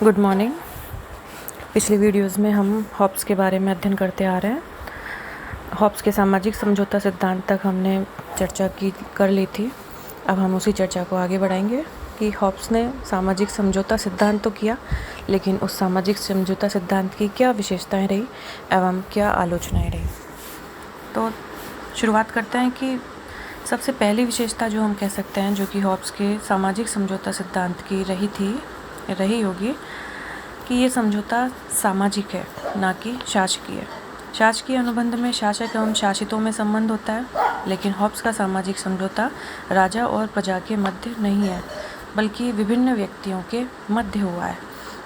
Good morning. पिछली videos में हम हॉब्स के बारे में अध्ययन करते आ रहे हैं। हॉब्स के सामाजिक समझौता सिद्धांत तक हमने चर्चा कर ली थी। अब हम उसी चर्चा को आगे बढ़ाएंगे कि हॉब्स ने सामाजिक समझौता सिद्धांत तो किया, लेकिन उस सामाजिक समझौता सिद्धांत की क्या विशेषताएं रही एवं क्या आलोचनाएं रही। तो शुरुआत करते हैं कि सबसे पहली विशेषता जो हम कह सकते हैं, जो कि हॉब्स के सामाजिक समझौता सिद्धांत की रही होगी, कि ये समझौता सामाजिक है, ना कि शासकीय। शासकीय अनुबंध में शासक एवं शासितों में संबंध होता है, लेकिन हॉब्स का सामाजिक समझौता राजा और प्रजा के मध्य नहीं है, बल्कि विभिन्न व्यक्तियों के मध्य हुआ है।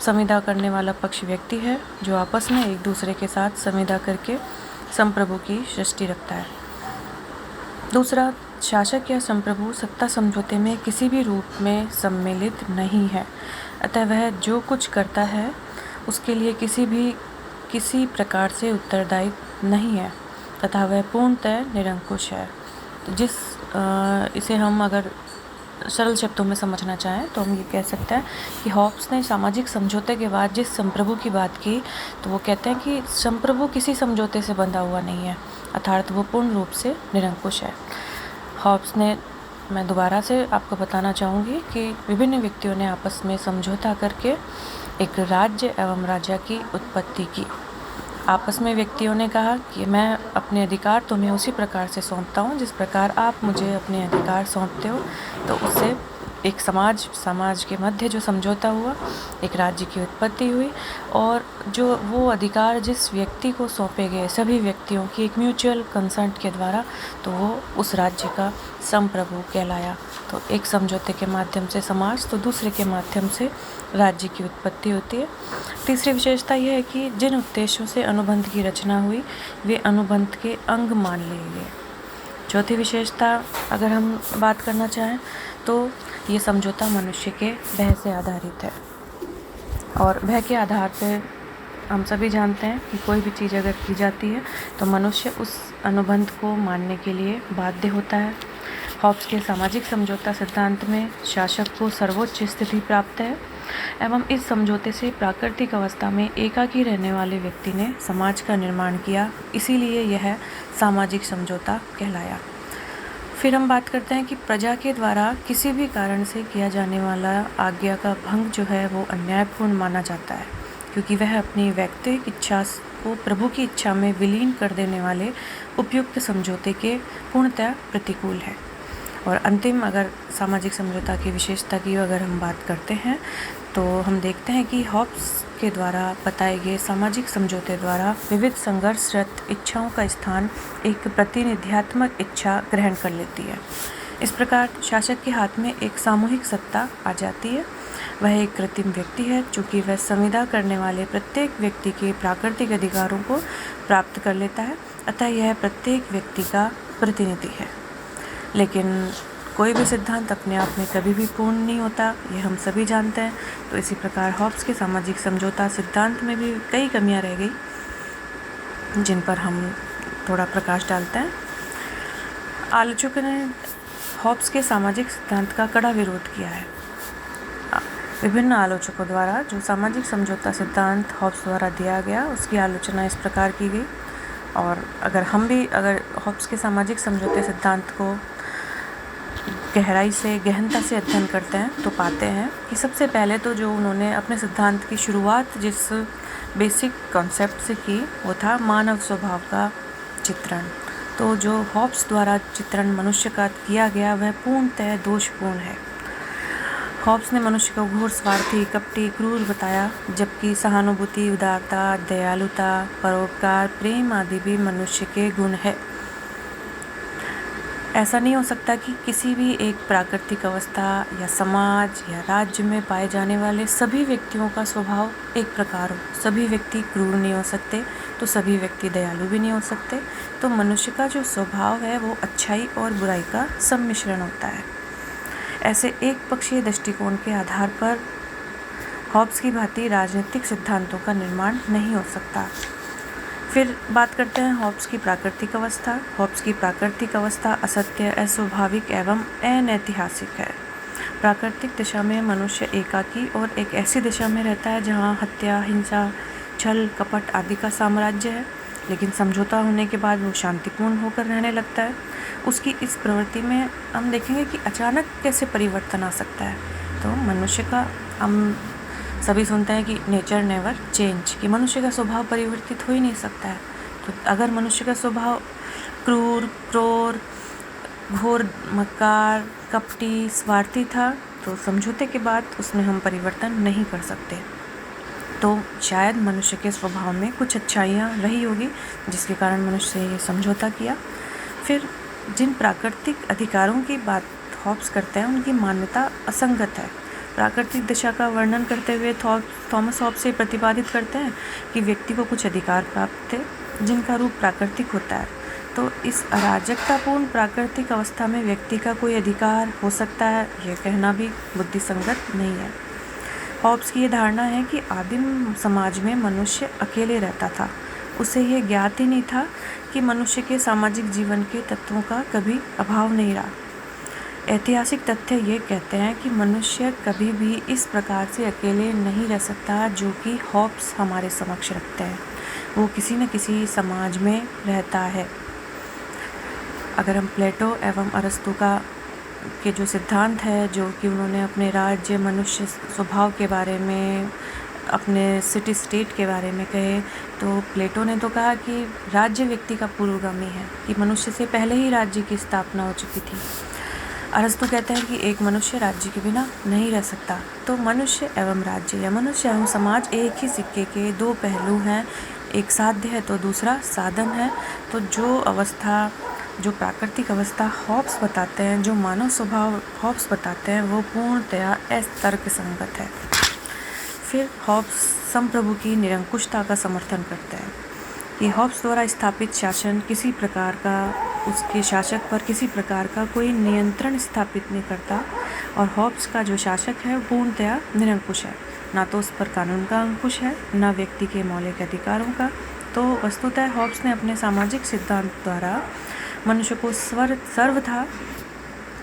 संविदा करने वाला पक्ष व्यक्ति है, जो आपस में एक दूसरे के साथ संविदा करके संप्रभु की सृष्टि रखता है। दूसरा, शासक या संप्रभु सत्ता समझौते में किसी भी रूप में सम्मिलित नहीं है, अतः वह जो कुछ करता है उसके लिए किसी प्रकार से उत्तरदायी नहीं है तथा वह पूर्णतः निरंकुश है। तो इसे हम अगर सरल शब्दों में समझना चाहें तो हम ये कह सकते हैं कि हॉब्स ने सामाजिक समझौते के बाद जिस संप्रभु की बात की, तो वो कहते हैं कि संप्रभु किसी समझौते से बंधा हुआ नहीं है, अर्थात वो पूर्ण रूप से निरंकुश है। हॉब्स ने, मैं दोबारा से आपको बताना चाहूँगी कि विभिन्न व्यक्तियों ने आपस में समझौता करके एक राज्य एवं राजा की उत्पत्ति की। आपस में व्यक्तियों ने कहा कि मैं अपने अधिकार तुम्हें उसी प्रकार से सौंपता हूँ जिस प्रकार आप मुझे अपने अधिकार सौंपते हो। तो उससे एक समाज के मध्य जो समझौता हुआ, एक राज्य की उत्पत्ति हुई, और जो वो अधिकार जिस व्यक्ति को सौंपे गए, सभी व्यक्तियों की एक म्यूचुअल कंसेंट के द्वारा, तो वो उस राज्य का संप्रभु कहलाया। तो एक समझौते के माध्यम से समाज, तो दूसरे के माध्यम से राज्य की उत्पत्ति होती है। तीसरी विशेषता यह है कि जिन उद्देश्यों से अनुबंध की रचना हुई, वे अनुबंध के अंग मान लिए गए। चौथी विशेषता अगर हम बात करना चाहें तो ये समझौता मनुष्य के भय से आधारित है, और भय के आधार पर हम सभी जानते हैं कि कोई भी चीज़ अगर की जाती है तो मनुष्य उस अनुबंध को मानने के लिए बाध्य होता है। हॉब्स के सामाजिक समझौता सिद्धांत में शासक को सर्वोच्च स्थिति प्राप्त है एवं इस समझौते से प्राकृतिक अवस्था में एकाकी रहने वाले व्यक्ति ने समाज का निर्माण किया, इसीलिए यह सामाजिक समझौता कहलाया। फिर हम बात करते हैं कि प्रजा के द्वारा किसी भी कारण से किया जाने वाला आज्ञा का भंग जो है वो अन्यायपूर्ण माना जाता है, क्योंकि वह अपनी व्यक्तिगत इच्छा को प्रभु की इच्छा में विलीन कर देने वाले उपयुक्त समझौते के पूर्णतः प्रतिकूल है। और अंतिम अगर सामाजिक समझौता की विशेषता की अगर हम बात करते हैं तो हम देखते हैं कि हॉब्स के द्वारा बताए गए सामाजिक समझौते द्वारा विविध संघर्षरत इच्छाओं का स्थान एक प्रतिनिध्यात्मक इच्छा ग्रहण कर लेती है। इस प्रकार शासक के हाथ में एक सामूहिक सत्ता आ जाती है। वह एक कृत्रिम व्यक्ति है, चूँकि वह संविदा करने वाले प्रत्येक व्यक्ति के प्राकृतिक अधिकारों को प्राप्त कर लेता है, अतः यह प्रत्येक व्यक्ति का प्रतिनिधि है। लेकिन कोई भी सिद्धांत अपने आप में कभी भी पूर्ण नहीं होता, ये हम सभी जानते हैं। तो इसी प्रकार हॉब्स के सामाजिक समझौता सिद्धांत में भी कई कमियां रह गई, जिन पर हम थोड़ा प्रकाश डालते हैं। आलोचकों ने हॉब्स के सामाजिक सिद्धांत का कड़ा विरोध किया है। विभिन्न आलोचकों द्वारा जो सामाजिक समझौता सिद्धांत हॉब्स द्वारा दिया गया, उसकी आलोचना इस प्रकार की गई। और अगर हॉब्स के सामाजिक समझौते सिद्धांत को गहनता से अध्ययन करते हैं तो पाते हैं कि सबसे पहले तो जो उन्होंने अपने सिद्धांत की शुरुआत जिस बेसिक कॉन्सेप्ट से की, वो था मानव स्वभाव का चित्रण। तो जो हॉब्स द्वारा चित्रण मनुष्य का किया गया, वह पूर्णतः दोषपूर्ण है। हॉब्स ने मनुष्य को घोर स्वार्थी, कपटी, क्रूर बताया, जबकि सहानुभूति, उदारता, दयालुता, परोपकार, प्रेम आदि भी मनुष्य के गुण है। ऐसा नहीं हो सकता कि किसी भी एक प्राकृतिक अवस्था या समाज या राज्य में पाए जाने वाले सभी व्यक्तियों का स्वभाव एक प्रकार हो। सभी व्यक्ति क्रूर नहीं हो सकते, तो सभी व्यक्ति दयालु भी नहीं हो सकते। तो मनुष्य का जो स्वभाव है वो अच्छाई और बुराई का सम्मिश्रण होता है। ऐसे एक पक्षीय दृष्टिकोण के आधार पर हॉब्स की भांति राजनीतिक सिद्धांतों का निर्माण नहीं हो सकता। फिर बात करते हैं हॉब्स की प्राकृतिक अवस्था। हॉब्स की प्राकृतिक अवस्था असत्य, अस्वाभाविक एवं अनैतिहासिक है। प्राकृतिक दिशा में मनुष्य एकाकी और एक ऐसी दिशा में रहता है जहाँ हत्या, हिंसा, छल, कपट आदि का साम्राज्य है, लेकिन समझौता होने के बाद वो शांतिपूर्ण होकर रहने लगता है। उसकी इस प्रवृत्ति में हम देखेंगे कि अचानक कैसे परिवर्तन आ सकता है। तो मनुष्य का, हम सभी सुनते हैं कि नेचर नेवर चेंज, कि मनुष्य का स्वभाव परिवर्तित हो ही नहीं सकता है। तो अगर मनुष्य का स्वभाव क्रूर, क्रोर, घोर, मक्कार, कपटी, स्वार्थी था, तो समझौते के बाद उसमें हम परिवर्तन नहीं कर सकते। तो शायद मनुष्य के स्वभाव में कुछ अच्छाइयाँ रही होगी जिसके कारण मनुष्य ने ये समझौता किया। फिर जिन प्राकृतिक अधिकारों की बात हॉब्स करते हैं उनकी मान्यता असंगत है। प्राकृतिक दिशा का वर्णन करते हुए थॉमस हॉब्स ये प्रतिपादित करते हैं कि व्यक्ति को कुछ अधिकार प्राप्त थे जिनका रूप प्राकृतिक होता है। तो इस अराजकतापूर्ण प्राकृतिक अवस्था में व्यक्ति का कोई अधिकार हो सकता है, यह कहना भी बुद्धिसंगत नहीं है। हॉब्स की ये धारणा है कि आदिम समाज में मनुष्य अकेले रहता था। उसे यह ज्ञात ही नहीं था कि मनुष्य के सामाजिक जीवन के तत्वों का कभी अभाव नहीं रहा। ऐतिहासिक तथ्य ये कहते हैं कि मनुष्य कभी भी इस प्रकार से अकेले नहीं रह सकता जो कि हॉब्स हमारे समक्ष रखते हैं। वो किसी न किसी समाज में रहता है। अगर हम प्लेटो एवं अरस्तु के जो सिद्धांत है, जो कि उन्होंने अपने राज्य, मनुष्य स्वभाव के बारे में, अपने सिटी स्टेट के बारे में कहे, तो प्लेटो ने तो कहा कि राज्य व्यक्ति का पूर्वगामी है, कि मनुष्य से पहले ही राज्य की स्थापना हो चुकी थी। अरस्तु कहते हैं कि एक मनुष्य राज्य के बिना नहीं रह सकता। तो मनुष्य एवं राज्य या मनुष्य एवं समाज एक ही सिक्के के दो पहलू हैं, एक साध्य है तो दूसरा साधन है। तो जो प्राकृतिक अवस्था हॉब्स बताते हैं, जो मानव स्वभाव हॉब्स बताते हैं, वो पूर्णतया अतर्क संगत है। फिर हॉब्स संप्रभु की निरंकुशता का समर्थन करते हैं कि हॉब्स द्वारा स्थापित शासन किसी प्रकार का, उसके शासक पर किसी प्रकार का कोई नियंत्रण स्थापित नहीं करता, और हॉब्स का जो शासक है वो पूर्णतया निरंकुश है। ना तो उस पर कानून का अंकुश है, ना व्यक्ति के मौलिक अधिकारों का। तो वस्तुतः हॉब्स ने अपने सामाजिक सिद्धांत द्वारा मनुष्य को सर्वथा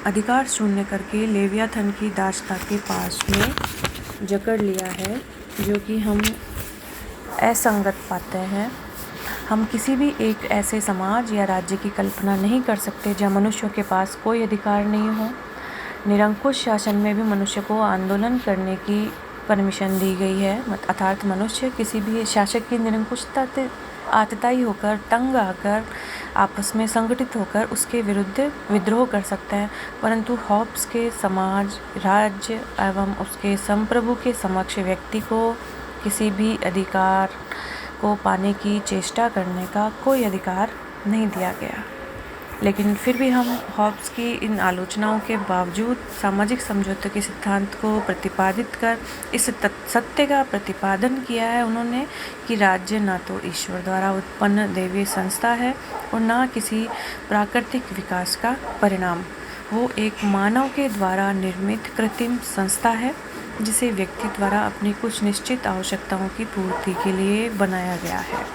अधिकार शून्य करके लेवियाथन की दासता के पास में जकड़ लिया है, जो कि हम असंगत पाते हैं। हम किसी भी एक ऐसे समाज या राज्य की कल्पना नहीं कर सकते जहाँ मनुष्यों के पास कोई अधिकार नहीं हो। निरंकुश शासन में भी मनुष्य को आंदोलन करने की परमिशन दी गई है, अर्थात मनुष्य किसी भी शासक की निरंकुशता से आतताई होकर, तंग आकर, आपस में संगठित होकर उसके विरुद्ध विद्रोह कर सकते हैं। परंतु हॉब्स के समाज, राज्य एवं उसके संप्रभु के समक्ष व्यक्ति को किसी भी अधिकार को पाने की चेष्टा करने का कोई अधिकार नहीं दिया गया। लेकिन फिर भी हम हॉब्स की इन आलोचनाओं के बावजूद सामाजिक समझौते के सिद्धांत को प्रतिपादित कर इस सत्य का प्रतिपादन किया है उन्होंने कि राज्य ना तो ईश्वर द्वारा उत्पन्न दैवीय संस्था है और ना किसी प्राकृतिक विकास का परिणाम। वो एक मानव के द्वारा निर्मित कृत्रिम संस्था है जिसे व्यक्ति द्वारा अपनी कुछ निश्चित आवश्यकताओं की पूर्ति के लिए बनाया गया है।